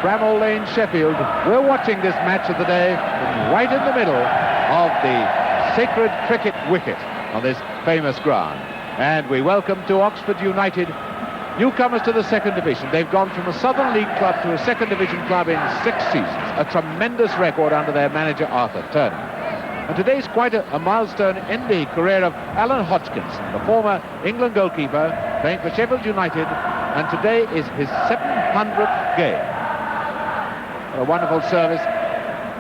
Bramall Lane, Sheffield. We're watching this match of the day from right in the middle of the sacred cricket wicket on this famous ground. And we welcome to Oxford United, newcomers to the second division. They've gone from a Southern League club to a second division club in 6 seasons. A tremendous record under their manager, Arthur Turner. And today's quite a milestone in the career of Alan Hodgkinson, the former England goalkeeper, playing for Sheffield United. And today is his 700th game. A wonderful service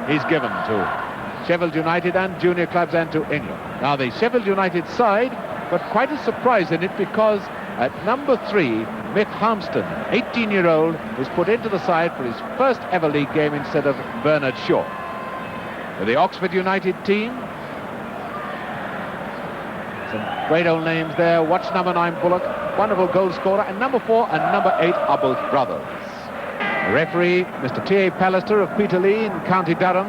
he's given to Sheffield United and junior clubs and to England. Now the Sheffield United side, but quite a surprise in it, because at number 3, Mick Harmston, 18-year-old, was put into the side for his first ever league game instead of Bernard Shaw. With the Oxford United team, some great old names there. Watch number 9, Bullock, wonderful goal scorer, and number 4 and number 8 are both brothers. The referee, Mr. T.A. Pallister of Peterlee in County Durham.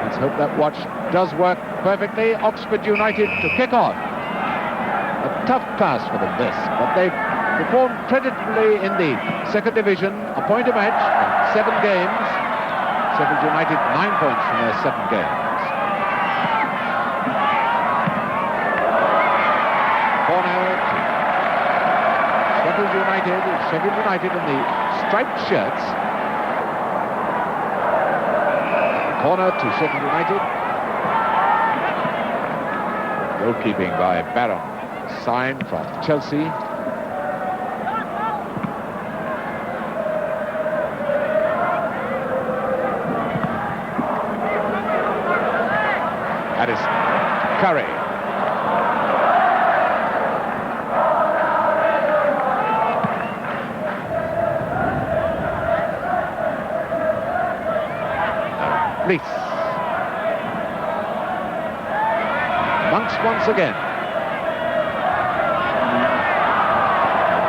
Let's hope that watch does work perfectly. Oxford United to kick on. A tough task for them, this, but they've performed creditably in the second division. A point a match, 7 games. Sheffield United 9 points from their 7 games. Sheffield United in the striped shirts. Corner to Sheffield United. Goalkeeping by Barron. Sign from Chelsea. That is Curry. Leith. Monks once again.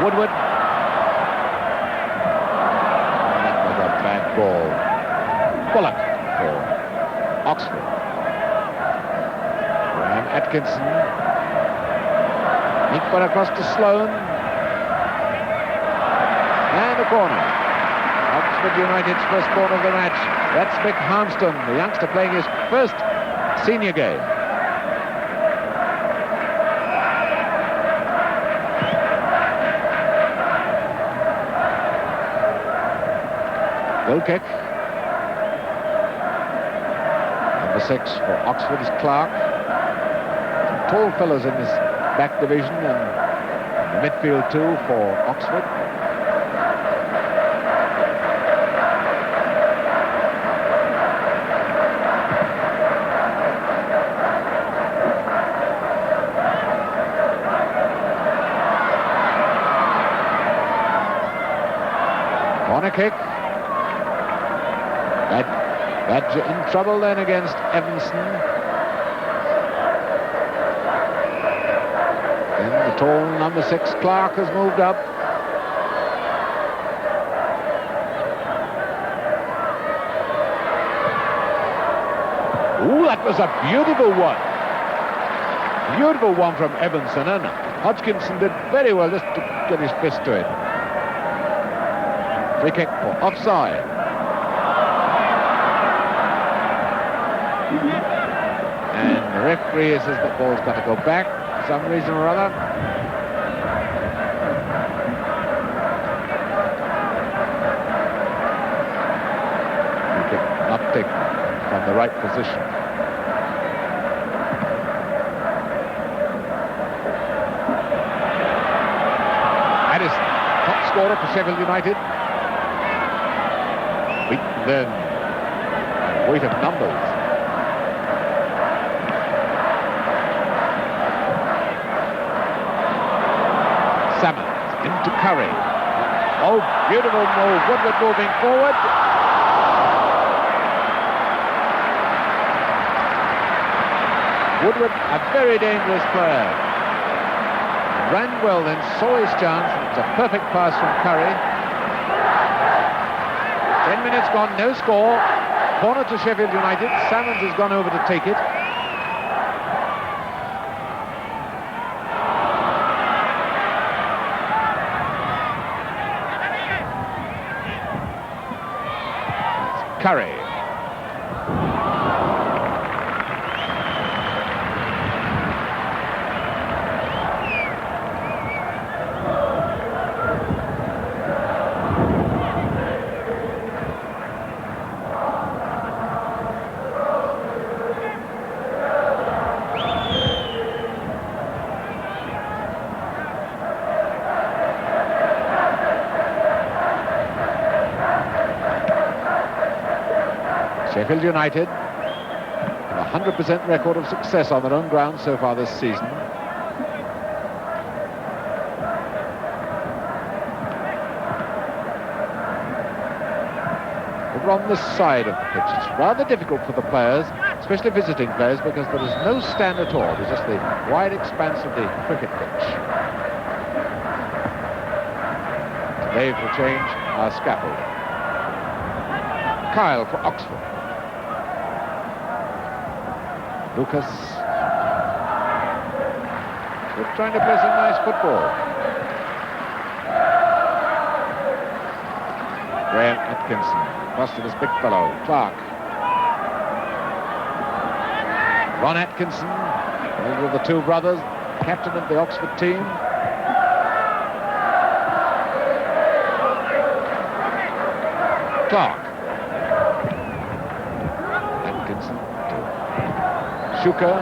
Woodward. That was a bad ball. Bullock for Oxford. Graham Atkinson. Inkman across to Sloane. And a corner. Oxford United's first corner of the match. That's Mick Harmston, the youngster playing his first senior game. Goal kick. Number 6 for Oxford is Clark. Some tall fellows in this back division, and the midfield too for Oxford. Corner kick. Badger in trouble then against Evanson. Then the tall number 6 Clark has moved up. Ooh, that was a beautiful one. Beautiful one from Evanson, and Hodgkinson did very well just to get his fist to it. Free kick for offside. And the referee says the ball's got to go back for some reason or other. Free kick not taken from the right position. Addison, top scorer for Sheffield United. Beaten then by weight of numbers. Salmon Into Curry. Oh, beautiful move. Woodward moving forward. Woodward, a very dangerous player. Ran well then, saw his chance. It's a perfect pass from Curry. 10 minutes gone, no score. Corner to Sheffield United. Salmons has gone over to take it. Curry. Sheffield United have a 100% record of success on their own ground so far this season. Over on this side of the pitch, it's rather difficult for the players, especially visiting players, because there is no stand at all. There's just the wide expanse of the cricket pitch. Today for change, our scaffold. Kyle for Oxford. Lucas. They're trying to play some nice football. Graham Atkinson. Busted this big fellow. Clark. Ron Atkinson. One of the two brothers. Captain of the Oxford team. Clark. Atkinson. Shuker.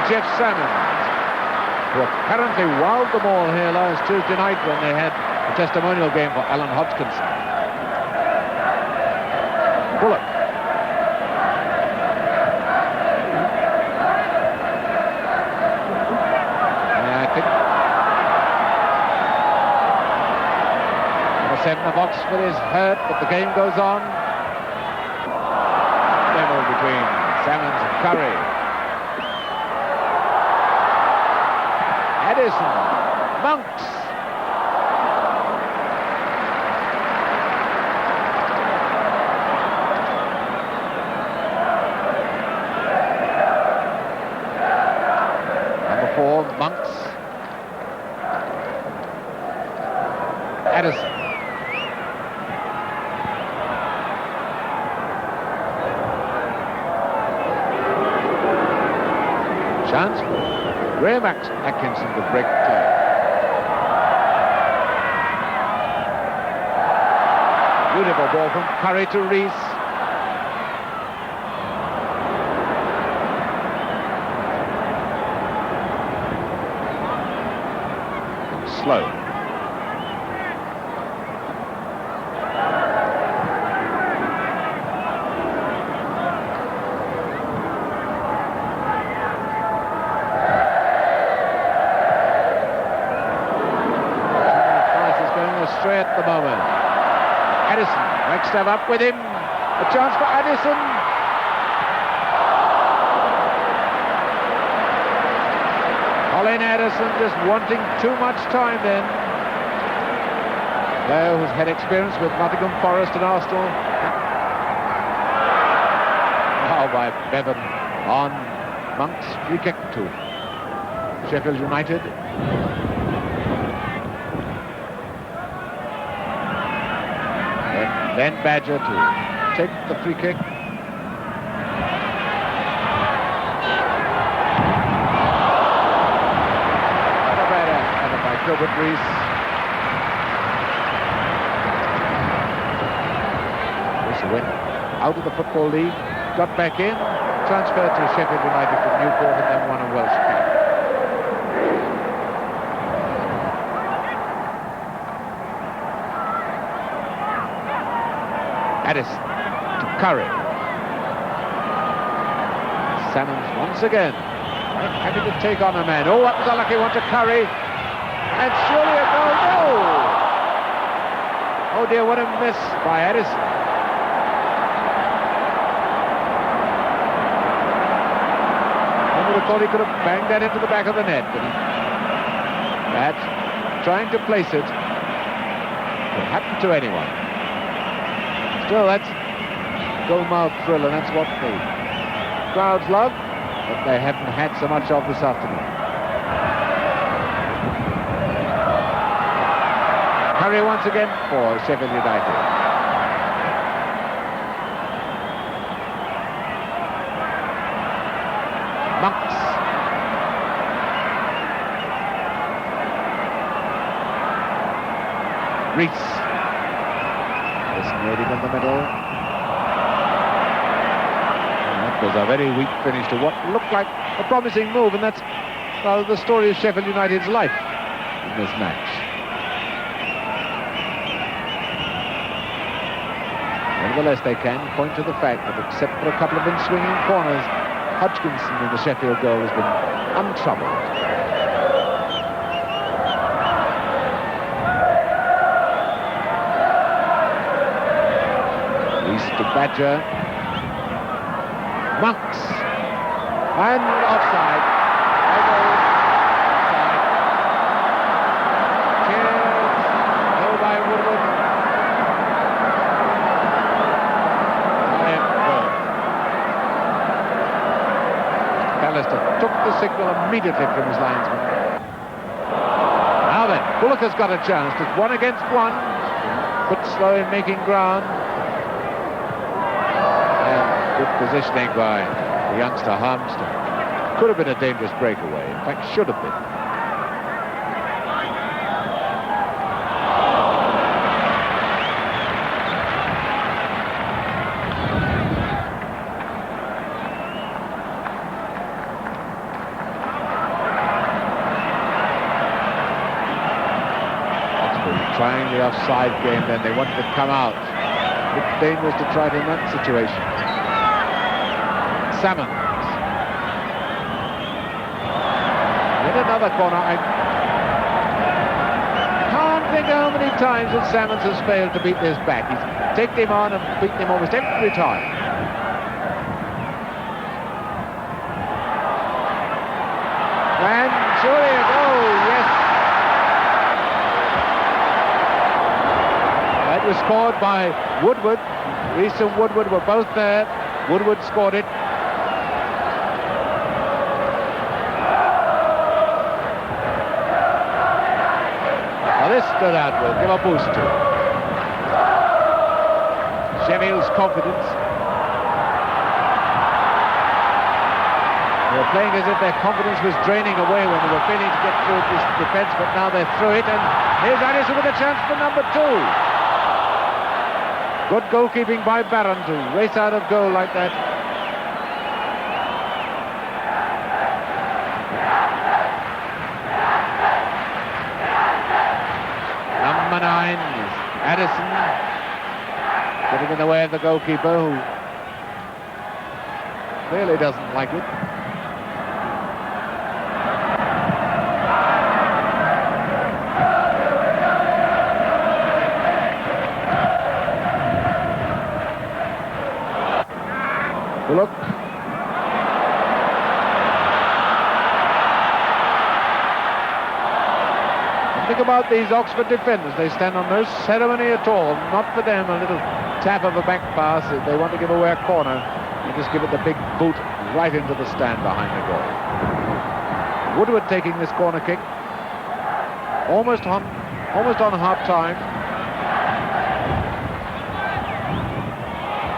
Jeff Salmons, who apparently wowed them all here last Tuesday night when they had a testimonial game for Alan Hodgkinson. Bullock. I think number 7 of Oxford is hurt, but the game goes on. Demo between Salmons and Curry. Addison, Monks. Number 4, Monks. Addison. Chance for Graham Atkinson to break clear. Beautiful ball from Curry to Rees. Slow. Astray at the moment. Addison, next step up with him. A chance for Addison. Colin Addison just wanting too much time then. Player who's had experience with Nottingham Forest and Arsenal. Now by Bevan on Monk's free kick to Sheffield United. Then Badger to take the free kick. Not a bad effort by Gilbert Rees. Rees went out of the Football League, got back in, transferred to Sheffield United from Newport, and then won a Welsh Cup. Curry. Salmons once again happy to take on a man. Oh, that was a lucky one to Curry. And surely a goal. No! Oh dear, what a miss by Addison. I would have thought he could have banged that into the back of the net, but perhaps trying to place it could happen to anyone. Still, that's goal-mouth thrill, and that's what the crowds love, but they haven't had so much of this afternoon. Curry once again for Sheffield United. Monks. Reese. Made him in the middle. And that was a very weak finish to what looked like a promising move, and that's the story of Sheffield United's life in this match. Nevertheless, they can point to the fact that except for a couple of in-swinging corners, Hodgkinson in the Sheffield goal has been untroubled. To Badger. Monks. And offside. Offside. Cheers. Goal by Woodward. Time goal. Pallister took the signal immediately from his linesman. Now then, Bullock has got a chance. It's 1 against 1. But slow in making ground. Good positioning by the youngster Harmston. Could have been a dangerous breakaway. In fact, should have been. Oxford trying the offside game, then they wanted to come out. It's dangerous to try it in that situation. Salmons. In another corner. I can't think how many times that Salmons has failed to beat this back. He's taken him on and beaten him almost every time. And surely a goal, yes. That was scored by Woodward. Reese and Woodward were both there. Woodward scored it. This stood out, will give a boost to it. Sheffield's confidence. They were playing as if their confidence was draining away when they were failing to get through this defence, but now they're through it, and here's Addison with a chance for number 2. Good goalkeeping by Barron to race out of goal like that. Number 9 is Addison, getting in the way of the goalkeeper, who clearly doesn't like it. Look. Think about these Oxford defenders. They stand on no ceremony at all. Not for them a little tap of a back pass. If they want to give away a corner, they just give it the big boot right into the stand behind the goal. Woodward taking this corner kick. Almost on half time.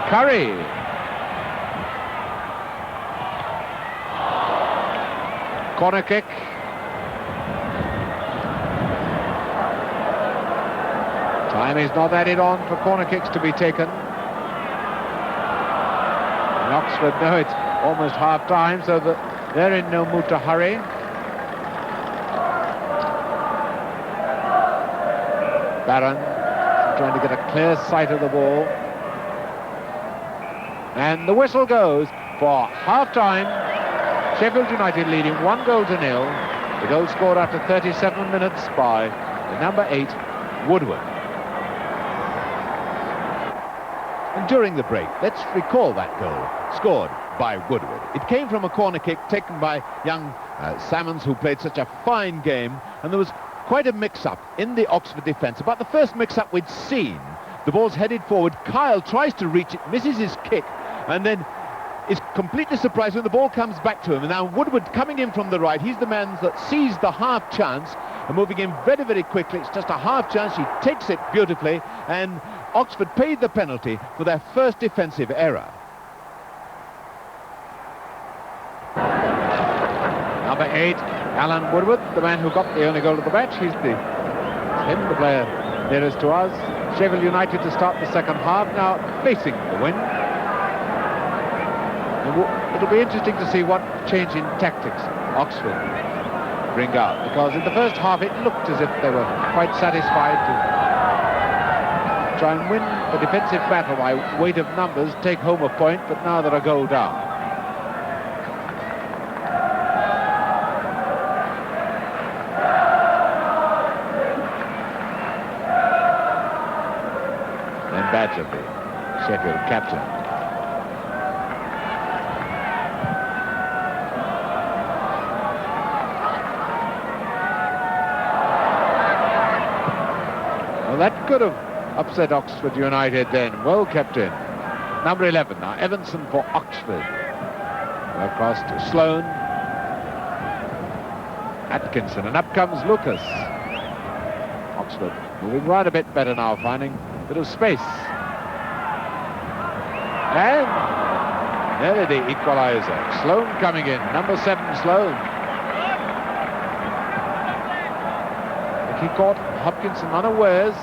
Curry. Corner kick. Time is not added on for corner kicks to be taken. And Oxford know it's almost half time, so that they're in no mood to hurry. Barron trying to get a clear sight of the ball. And the whistle goes for half-time. Sheffield United leading 1-0. The goal scored after 37 minutes by the number 8, Woodward. And during the break, let's recall that goal scored by Woodward. It came from a corner kick taken by young Salmons, who played such a fine game, and there was quite a mix-up in the Oxford defence. About the first mix-up we'd seen. The ball's headed forward. Kyle tries to reach it, misses his kick, and then is completely surprised when the ball comes back to him. And now Woodward coming in from the right. He's the man that sees the half chance and moving in very, very quickly. It's just a half chance. He takes it beautifully, and Oxford paid the penalty for their first defensive error. Number 8, Alan Woodward, the man who got the only goal of the match. He's the player nearest to us. Sheffield United to start the second half, now facing the wind. It'll be interesting to see what change in tactics Oxford bring out, because in the first half it looked as if they were quite satisfied to try and win the defensive battle by weight of numbers, take home a point, but now they're a goal down. Then Badger, the Sheffield captain. Well, that could have upset Oxford United then. Well kept in. Number 11 now, Evanson for Oxford. Across to Sloane. Atkinson, and up comes Lucas. Oxford moving right a bit better now, finding a bit of space. And nearly the equaliser. Sloane coming in, number 7 Sloane. He caught Hopkinson unawares.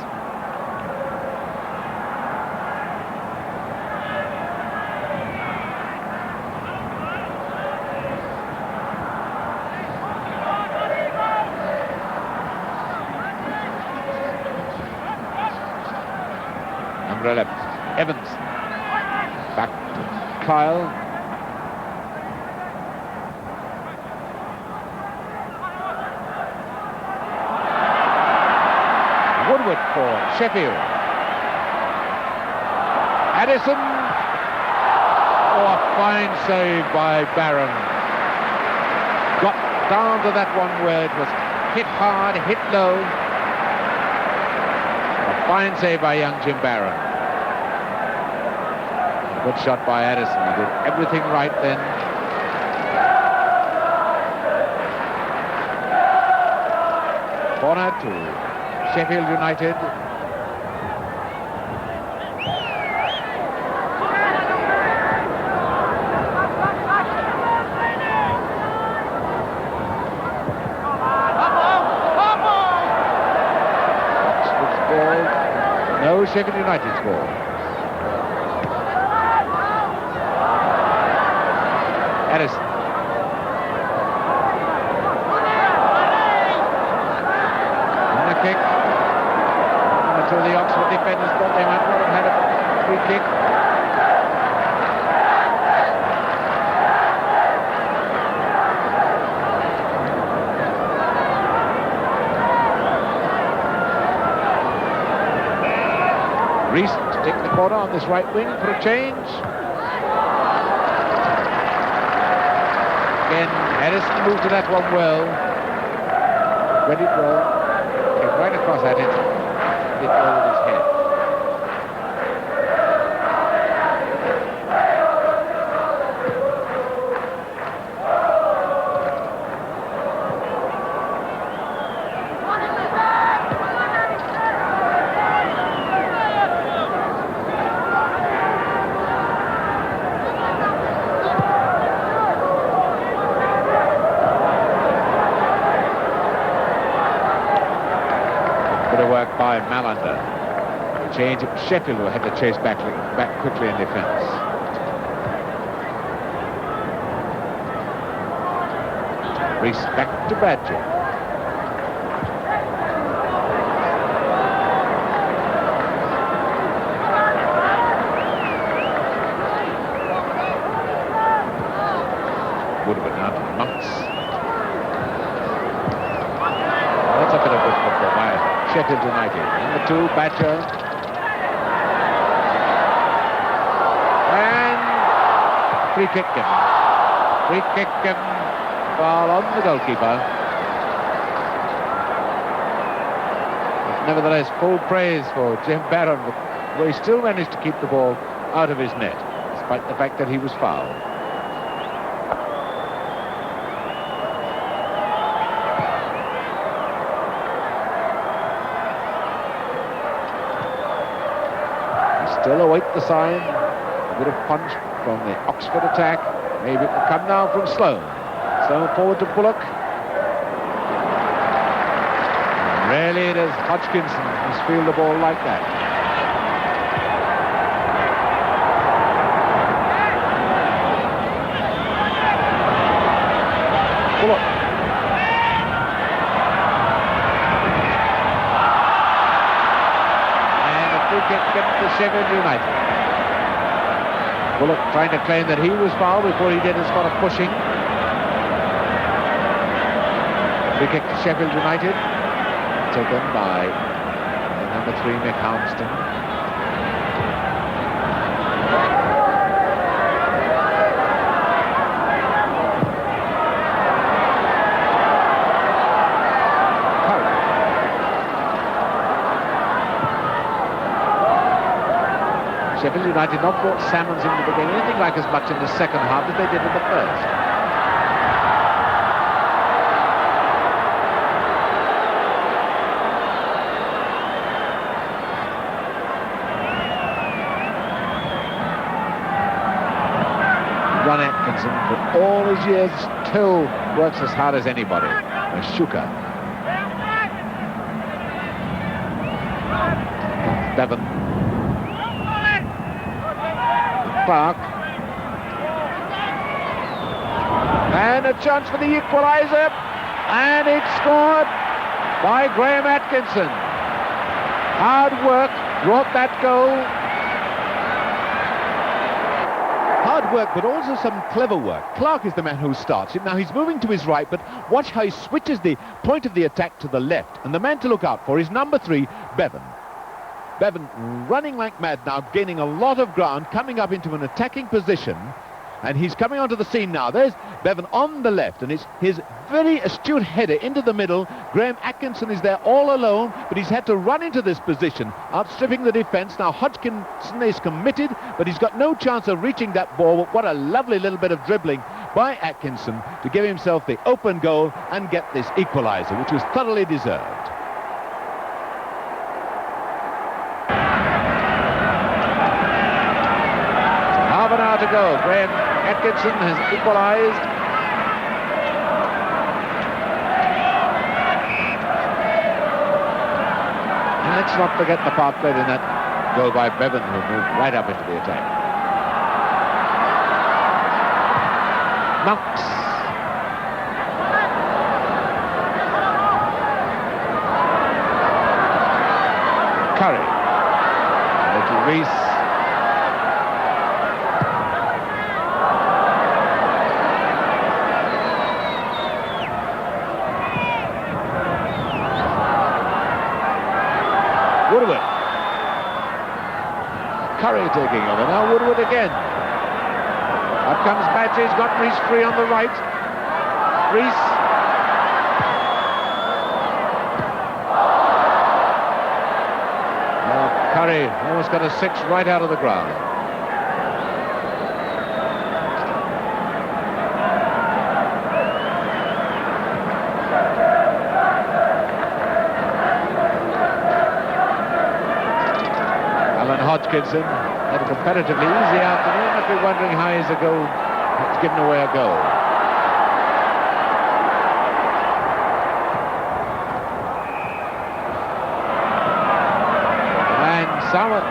Number 11, Evans. Back to Kyle. Woodward for Sheffield. Addison. Oh, a fine save by Barron. Got down to that one where it was hit hard, hit low. A fine save by young Jim Barron. Good shot by Addison. He did everything right then. Corner to Sheffield United. Oxford's ball. No, Sheffield United's ball. Addison. And a kick. Until the Oxford defenders thought they might not have had a free kick. Reese to take the corner on this right wing for a change. Again, Addison moved to that one well. Read it well. Came right across at it. It over his head. Bit of work by Malander. Change. Sheffield will have to chase back quickly in defence. Reese back to Badger. Sheffield United. Number 2, Batcher. And free kick given. Free kick given. Foul on the goalkeeper. But nevertheless, full praise for Jim Barron, where he still managed to keep the ball out of his net, despite the fact that he was fouled. Still await the sign. A bit of punch from the Oxford attack. Maybe it will come now from Sloane. Sloane forward to Bullock. Rarely does Hodgkinson misfield the ball like that. Bullock. To Sheffield United. Bullock trying to claim that he was fouled before he did a spot of pushing. Free kick to Sheffield United, taken by number 3, Mick Harmston. Sheffield United not brought Salmons into the game anything like as much in the second half as they did in the first. Ron Atkinson, for all his years, still works as hard as anybody. A Shuka. Bevan. Clark. And a chance for the equaliser, and it's scored by Graham Atkinson. Hard work brought that goal. Hard work, but also some clever work. Clark is the man who starts it. Now he's moving to his right, but watch how he switches the point of the attack to the left, and the man to look out for is number 3, Bevan. Bevan running like mad now, gaining a lot of ground, coming up into an attacking position, and he's coming onto the scene now. There's Bevan on the left, and it's his very astute header into the middle. Graham Atkinson is there all alone, but he's had to run into this position, outstripping the defence. Now Hodgkinson is committed, but he's got no chance of reaching that ball. What a lovely little bit of dribbling by Atkinson to give himself the open goal and get this equaliser, which was thoroughly deserved. Half an hour to go. Graham Atkinson has equalised. And let's not forget the part played in that goal by Bevan, who moved right up into the attack. Monks. Curry. Little Reese. Woodward. Curry taking over. Now Woodward again. Up comes Badger. He's got Reese free on the right. Reese. Now Curry almost got a 6 right out of the ground. Hodgkinson had a comparatively easy afternoon. Must be wondering how he's given away a goal. And someone,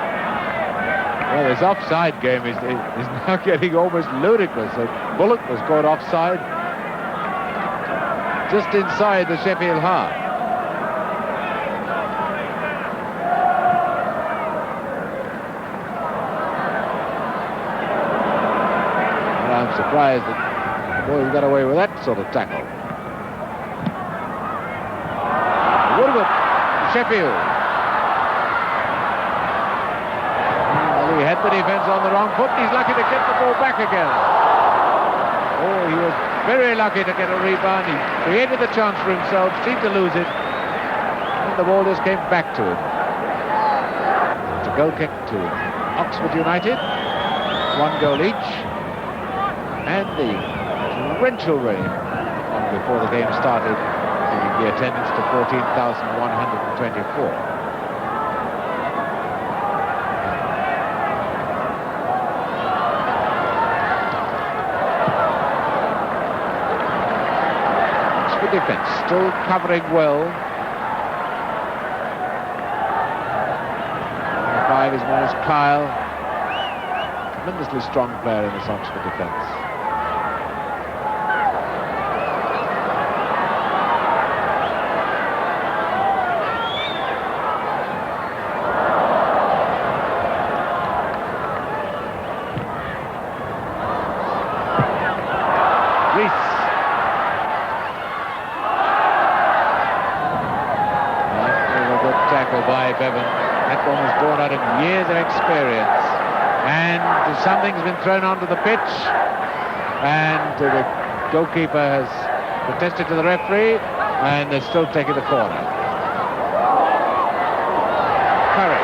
well, this offside game is now getting almost ludicrous. So Bullock was caught offside just inside the Sheffield half. Surprised that the boys got away with that sort of tackle. Woodward Sheffield. Well, he had the defence on the wrong foot. He's lucky to get the ball back again. Oh, he was very lucky to get a rebound. He created the chance for himself, seemed to lose it, and the ball just came back to him. It's a goal kick to Oxford United. 1 goal each. And the torrential rain before the game started, bringing the attendance to 14,124. Oxford defence still covering well. Number 5 is known as Kyle. Tremendously strong player in this Oxford defence. By Bevan. That one was born out of years of experience, and something's been thrown onto the pitch, and the goalkeeper has protested to the referee, and they're still taking the corner. Curry.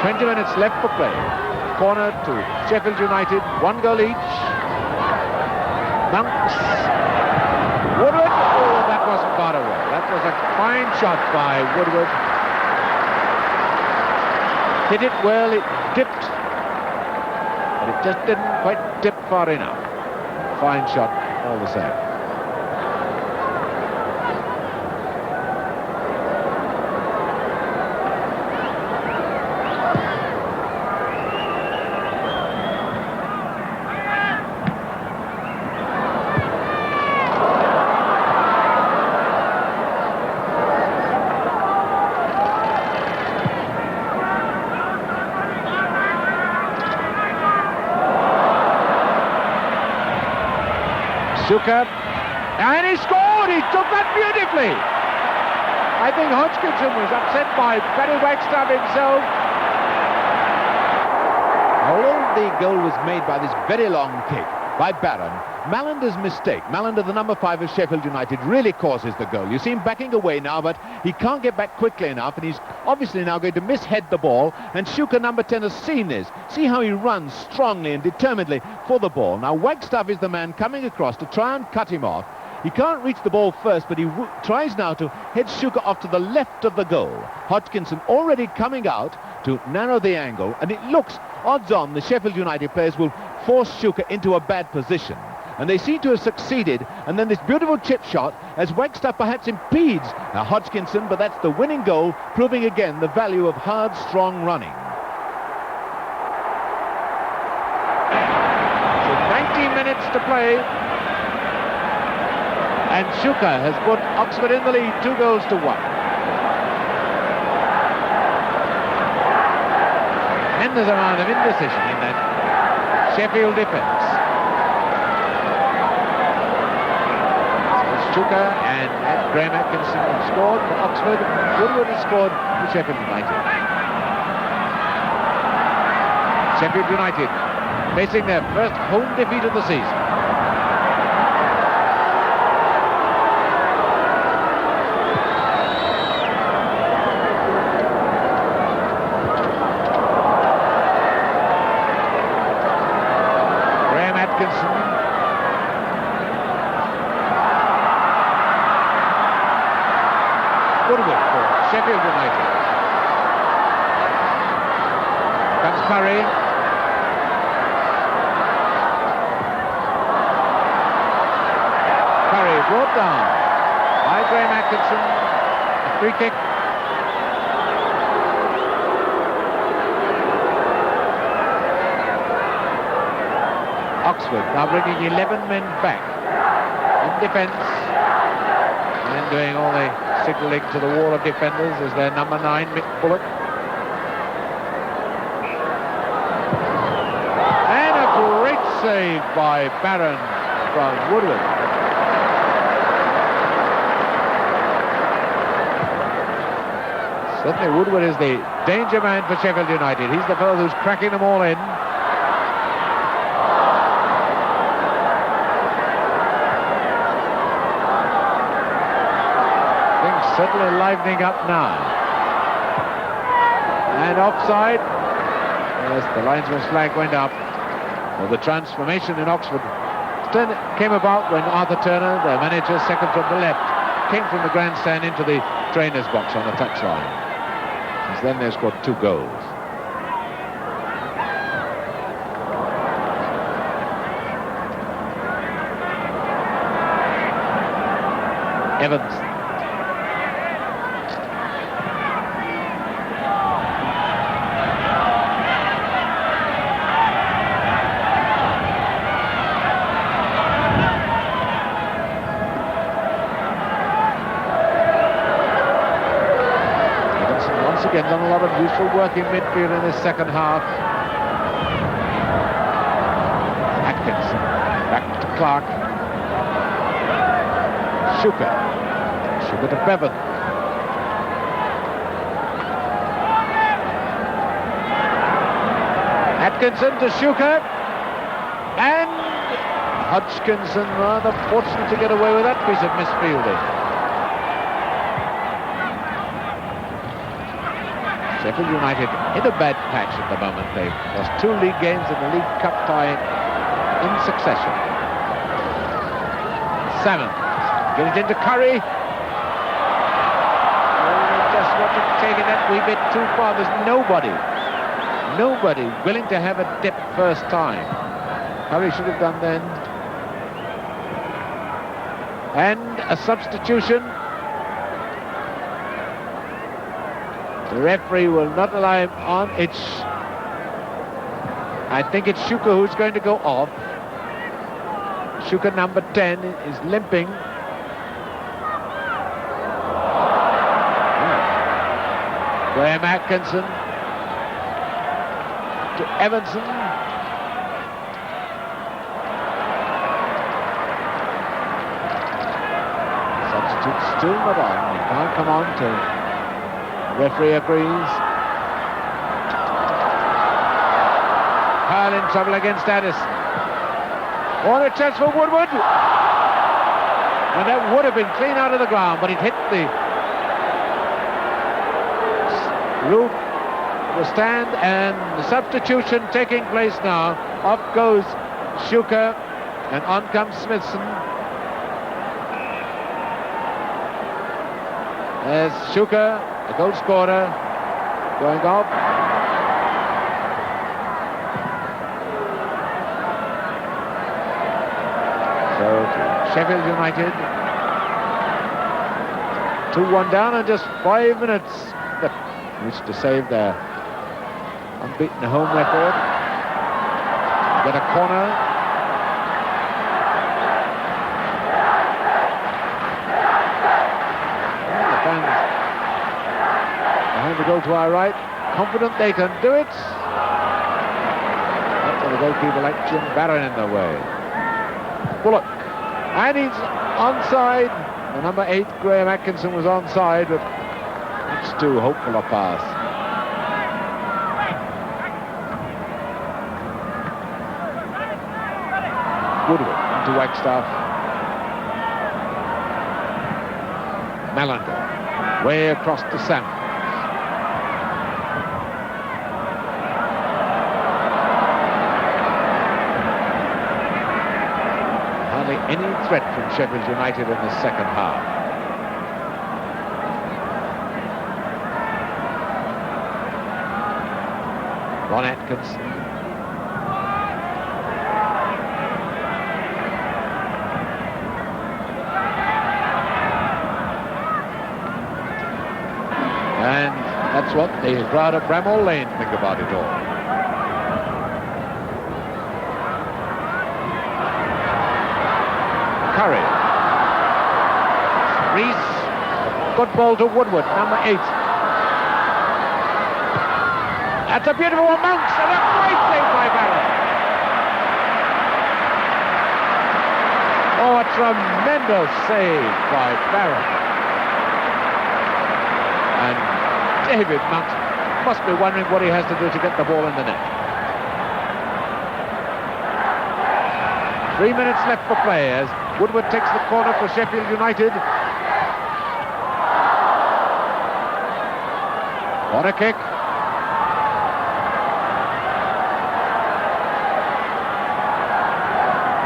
20 minutes left for play. Corner to Sheffield United, 1 goal each. Monks. Woodward. Oh, that wasn't far away. That was a fine shot by Woodward. Hit it well, it dipped, but it just didn't quite dip far enough. Fine shot all the same. Shuka, and he scored! He took that beautifully! I think Hodgkinson was upset by Barry Wagstaff himself. Although the goal was made by this very long kick by Barron, Mallander's mistake, Mallander, the number 5 of Sheffield United, really causes the goal. You see him backing away now, but he can't get back quickly enough, and he's obviously now going to mishead the ball, and Shuka, number 10, has seen this. See how he runs strongly and determinedly for the ball. Now Wagstaff is the man coming across to try and cut him off. He can't reach the ball first, but he tries now to head Shuka off to the left of the goal. Hodgkinson already coming out to narrow the angle, and it looks odds on the Sheffield United players will force Shuka into a bad position. And they seem to have succeeded, and then this beautiful chip shot as Wagstaff perhaps impedes Hodgkinson, but that's the winning goal, proving again the value of hard, strong running. So 90 minutes to play, and Shuka has put Oxford in the lead, 2 goals to 1. Tremendous amount of indecision in that Sheffield defence. Shuka and Graham Atkinson have scored for Oxford. Woodward has scored for Sheffield United. Sheffield United facing their first home defeat of the season. Graham Atkinson. Woodward for Sheffield United. Comes Curry. Curry brought down by Graham Atkinson. A free kick. Oxford now bringing 11 men back in defence. And doing all the signalling to the wall of defenders is their number 9, Mick Bullock. And a great save by Barron from Woodward. Certainly Woodward is the danger man for Sheffield United. He's the fellow who's cracking them all in. Things certainly livening up now. And offside. Yes, the linesman's flag went up. Well, the transformation in Oxford came about when Arthur Turner, their manager, second from the left, came from the grandstand into the trainer's box on the touchline. Since then they've scored 2 goals. Evans. Again, done a lot of useful work in midfield in this second half. Atkinson, back to Clark. Shuker to Bevan. Atkinson to Shuker. And Hodgkinson rather fortunate to get away with that piece of misfielding. Sheffield United in a bad patch at the moment. They've lost 2 league games and the League Cup tie in succession. Salmon, get it into Curry. Oh, just want to take it that wee bit too far. There's nobody willing to have a dip first time. Curry should have done then. And a substitution. The referee will not allow him on. I think it's Shuker who's going to go off. Shuker, number 10, is limping. Graham Atkinson to Evanson. Substitute still not on. He can't come on to... Referee agrees. Kyle in trouble against Addis. Oh, a chance for Woodward. And that would have been clean out of the ground, but it hit the roof, the stand, and the substitution taking place now. Off goes Shuker, and on comes Smithson. There's Shuker, the goal scorer, going off. So to Sheffield United, 2-1 down and just 5 minutes left, which to save their unbeaten home record. Get a corner. The goal to our right, confident they can do it. That's the goalkeeper like Jim Barron in the way. Bullock, and he's onside. The number 8, Graham Atkinson, was onside, but it's too hopeful a pass. Woodward into Wagstaff. Malander, way across to Sam. Any threat from Sheffield United in the second half. Ron Atkinson. And that's what the crowd at Bramall Lane think about it all. Curry. Reese Good ball to Woodward, number 8. That's a beautiful one, Monks, and a great save by Barrett. Oh, a tremendous save by Barrett. And David Monks must be wondering what he has to do to get the ball in the net. 3 minutes left for play as Woodward takes the corner for Sheffield United. Corner kick.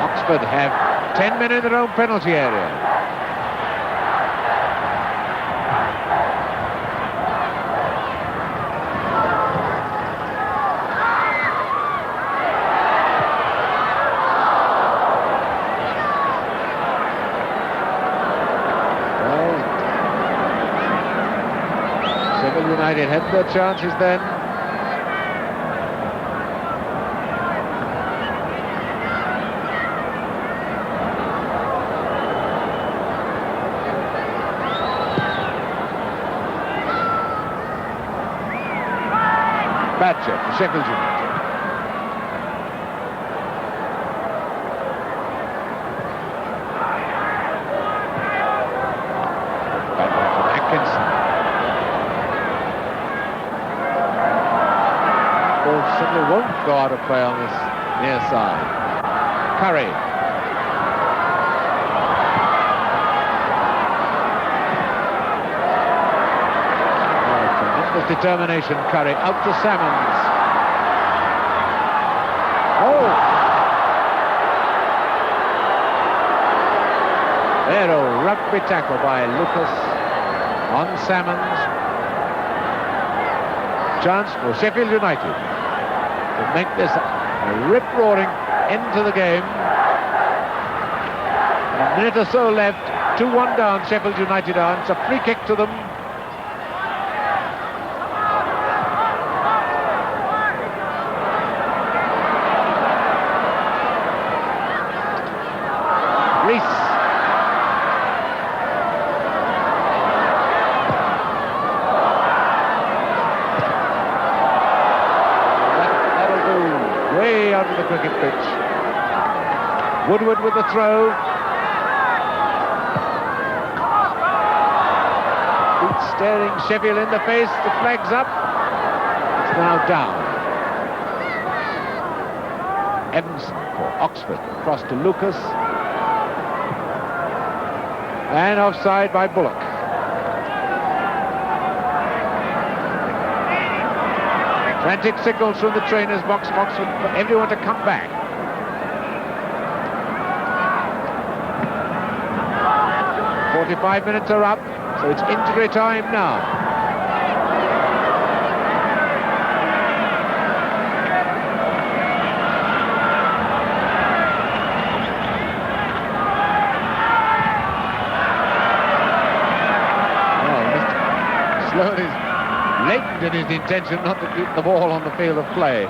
Oxford have 10 men in their own penalty area. Sheffield United had their chances then. Badger for Sheffield United. Badger from Atkinson. Ball simply won't go out of play on this near side. Curry. Determination, Curry out to Salmons. Oh! There, a rugby tackle by Lucas on Salmons. Chance for Sheffield United to make this a rip-roaring end to the game. A minute or so left, 2-1 down, Sheffield United are. It's a free kick to them. That'll do way out of the cricket pitch. Woodward with the throw. Feet staring Sheffield in the face. The flag's up. It's now down. Evanson for Oxford. Across to Lucas. And offside by Bullock. Frantic signals from the trainer's box for everyone to come back. "45 minutes are up, so it's injury time now. Sloan is latent in his intention not to keep the ball on the field of play.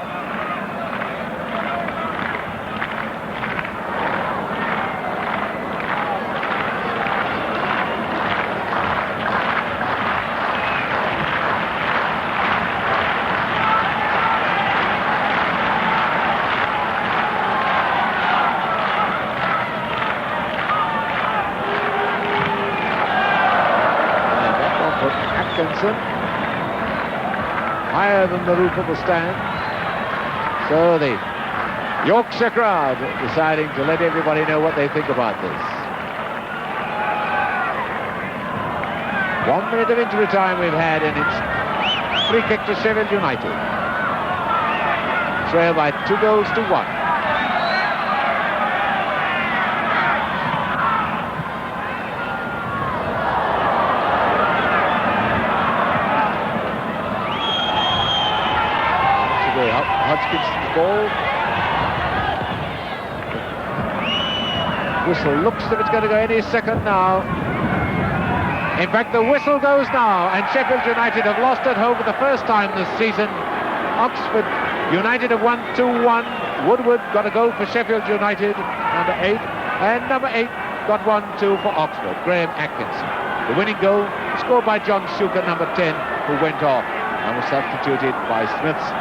Higher than the roof of the stand. So the Yorkshire crowd deciding to let everybody know what they think about this. 1 minute of injury time we've had, and it's free kick to Sheffield United. Trail by 2-1. Hodgkinson's ball. Whistle looks as if it's going to go any second now. In fact, the whistle goes now, and Sheffield United have lost at home for the first time this season. Oxford United have won 2-1. Woodward got a goal for Sheffield United, number 8, and number 8 got 1-2 for Oxford, Graham Atkinson. The winning goal scored by John Shuker, number 10, who went off and was substituted by Smiths.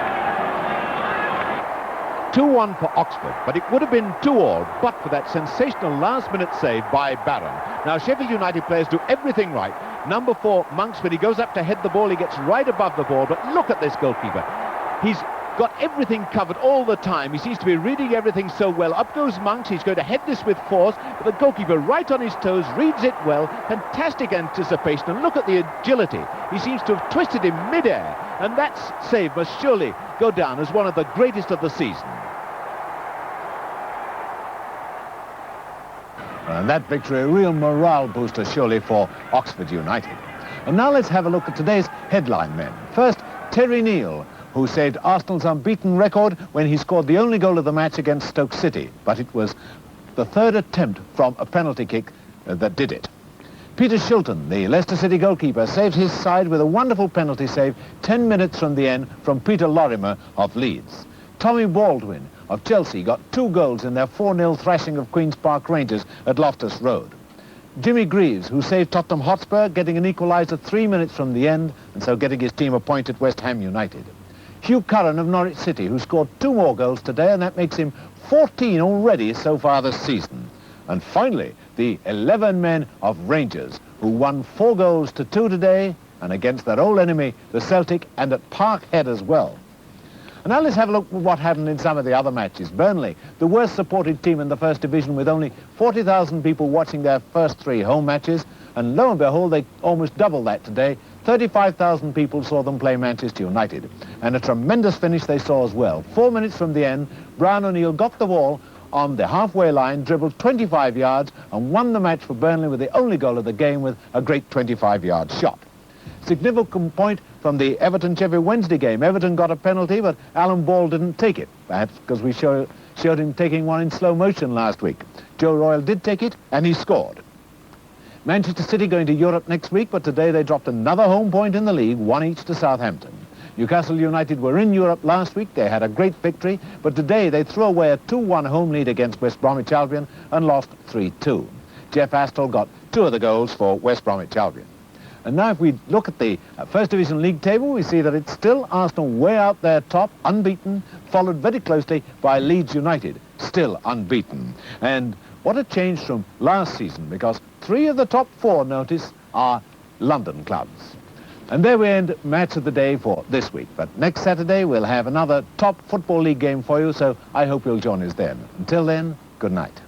2-1 for Oxford, but it would have been 2-2 but for that sensational last-minute save by Barron. Now, Sheffield United players do everything right. Number 4, Monks, when he goes up to head the ball, he gets right above the ball, but look at this goalkeeper. He's got everything covered all the time. He seems to be reading everything so well. Up goes Monks. He's going to head this with force, but the goalkeeper right on his toes, reads it well. Fantastic anticipation, and look at the agility. He seems to have twisted him mid-air, and that save must surely go down as one of the greatest of the season. And that victory, a real morale booster surely for Oxford United. And now let's have a look at today's headline men. First, Terry Neal, who saved Arsenal's unbeaten record when he scored the only goal of the match against Stoke City. But it was the third attempt from a penalty kick that did it. Peter Shilton, the Leicester City goalkeeper, saved his side with a wonderful penalty save 10 minutes from the end from Peter Lorimer of Leeds. Tommy Baldwin of Chelsea got 2 goals in their 4-0 thrashing of Queen's Park Rangers at Loftus Road. Jimmy Greaves, who saved Tottenham Hotspur, getting an equaliser 3 minutes from the end, and so getting his team a point at West Ham United. Hugh Curran of Norwich City, who scored 2 more goals today, and that makes him 14 already so far this season. And finally, the 11 men of Rangers, who won 4 goals to 2 today, and against their old enemy, the Celtic, and at Parkhead as well. And now let's have a look at what happened in some of the other matches. Burnley, the worst supported team in the First Division, with only 40,000 people watching their first 3 home matches, and lo and behold, they almost doubled that today. 35,000 people saw them play Manchester United, and a tremendous finish they saw as well. 4 minutes from the end, Brian O'Neill got the ball on the halfway line, dribbled 25 yards, and won the match for Burnley with the only goal of the game with a great 25-yard shot. Significant point from the Everton-Sheffield Wednesday game. Everton got a penalty, but Alan Ball didn't take it, perhaps because we showed him taking one in slow motion last week. Joe Royle did take it, and he scored. Manchester City going to Europe next week, but today they dropped another home point in the league, 1 each to Southampton. Newcastle United were in Europe last week. They had a great victory, but today they threw away a 2-1 home lead against West Bromwich Albion and lost 3-2. Jeff Astle got 2 of the goals for West Bromwich Albion. And now if we look at the First Division League table, we see that it's still Arsenal way out there top, unbeaten, followed very closely by Leeds United, still unbeaten. And what a change from last season, because 3 of the top 4, notice, are London clubs. And there we end Match of the Day for this week. But next Saturday we'll have another top Football League game for you, so I hope you'll join us then. Until then, good night.